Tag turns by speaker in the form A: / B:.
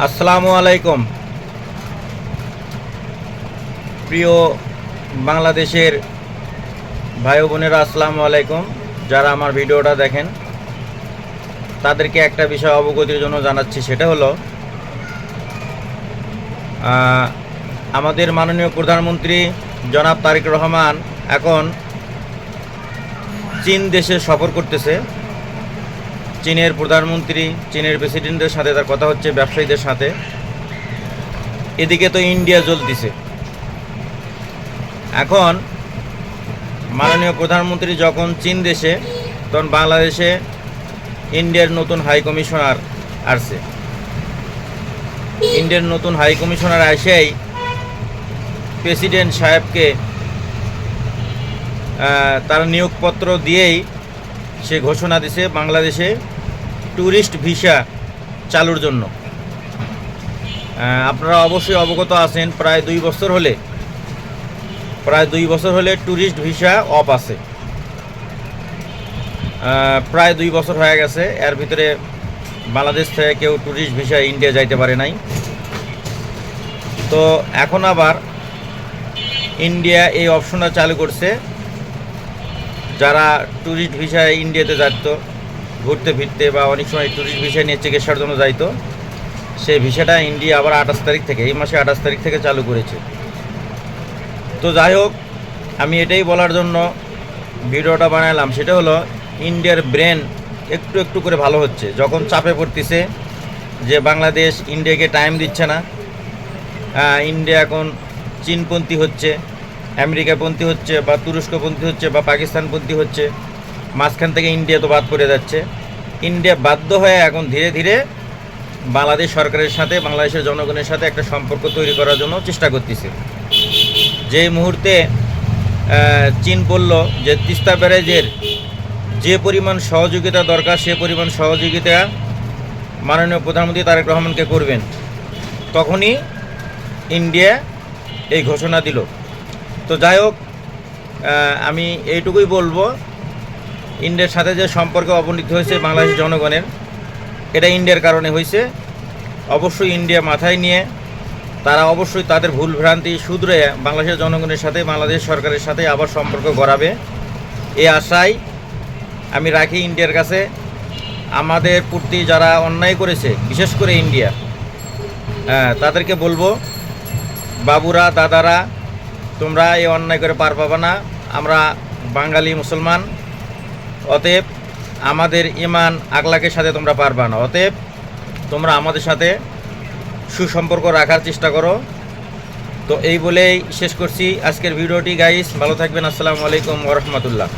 A: আসসালামু আলাইকুম। প্রিয় বাংলাদেশের ভাই বোনেরা, আসসালামু আলাইকুম। যারা আমার ভিডিওটা দেখেন তাদেরকে একটা বিষয় অবগতির জন্য জানাচ্ছি, সেটা হলো আমাদের মাননীয় প্রধানমন্ত্রী জনাব তারেক রহমান এখন চীন দেশে সফর করতেছে। চীনের প্রধানমন্ত্রী, চীনের প্রেসিডেন্টের সাথে তার কথা হচ্ছে, ব্যবসায়ীদের সাথে। এদিকে তো ইন্ডিয়া জ্বলতেছে। এখন মাননীয় প্রধানমন্ত্রী যখন চীন দেশে, তখন বাংলাদেশে ইন্ডিয়ার নতুন হাই কমিশনার আসছে। ইন্ডিয়ার নতুন হাই কমিশনার এসেই প্রেসিডেন্ট সাহেবকে তার নিয়োগপত্র দিয়েই সে ঘোষণা দিছে বাংলাদেশে ট্যুরিস্ট ভিসা চালুর জন্য। আপনারা অবশ্যই অবগত আছেন, প্রায় 2 বছর হলে ট্যুরিস্ট ভিসা অফ আছে। প্রায় 2 বছর হয়ে গেছে। এর ভিতরে বাংলাদেশ থেকে কেউ ট্যুরিস্ট ভিসা ইন্ডিয়া যাইতে পারে নাই। তো এখন আবার ইন্ডিয়া এই অপশনটা চালু করছে। যারা ট্যুরিস্ট ভিসায় ইন্ডিয়াতে যাইতো ঘুরতে ফিরতে, বা অনেক সময় ট্যুরিস্ট ভিসা নিয়ে চিকিৎসার জন্য যাইতো, সেই ভিসাটা ইন্ডিয়া আবার 28 তারিখ থেকে, এই মাসে 28 তারিখ থেকে চালু করেছে। তো যাই হোক, আমি এটাই বলার জন্য ভিডিওটা বানালাম, সেটা হলো ইন্ডিয়ার ব্রেন একটু একটু করে ভালো হচ্ছে। যখন চাপে পড়তেছে যে বাংলাদেশ ইন্ডিয়াকে টাইম দিচ্ছে না, ইন্ডিয়া এখন চীনপন্থী হচ্ছে, আমেরিকাপন্থী হচ্ছে, বা তুরস্কপন্থী হচ্ছে, বা পাকিস্তানপন্থী হচ্ছে, মাঝখান থেকে ইন্ডিয়া তো বাদ পড়ে যাচ্ছে। ইন্ডিয়া বাধ্য হয়ে এখন ধীরে ধীরে বাংলাদেশ সরকারের সাথে, বাংলাদেশের জনগণের সাথে একটা সম্পর্ক তৈরি করার জন্য চেষ্টা করতেছে। যেই মুহূর্তে চীন বলল যে তিস্তা ব্যারেজের যে পরিমাণ সহযোগিতা দরকার, সে পরিমাণ সহযোগিতা মাননীয় প্রধানমন্ত্রী তারেক রহমানকে করবেন, তখনই ইন্ডিয়া এই ঘোষণা দিল। তো যাই হোক, আমি এইটুকুই বলবো, ইন্ডিয়ার সাথে যে সম্পর্ক অবনতি হয়েছে বাংলাদেশের জনগণের, এটা ইন্ডিয়ার কারণে হয়েছে। অবশ্যই ইন্ডিয়া মাথায় নিয়ে তারা অবশ্যই তাদের ভুল ভ্রান্তি শুধরে বাংলাদেশের জনগণের সাথে, বাংলাদেশ সরকারের সাথে আবার সম্পর্ক গড়াবে, এই আশায় আমি রাখি ইন্ডিয়ার কাছে। আমাদের প্রতি যারা অন্যায় করেছে, বিশেষ করে ইন্ডিয়া, তাদেরকে বলবো, বাবুরা, দাদারা, তোমরা এই অন্যায় করে পার পাবা না। আমরা বাঙালি মুসলমান, অতএব আমাদের ইমান আকলাকের সাথে তোমরা পারবা না। অতএব তোমরা আমাদের সাথে সুসম্পর্ক রাখার চেষ্টা করো। তো এই বলেই শেষ করছি আজকের ভিডিওটি। গাইস, ভালো থাকবেন। আসসালামু আলাইকুম ওয়া রাহমাতুল্লাহ।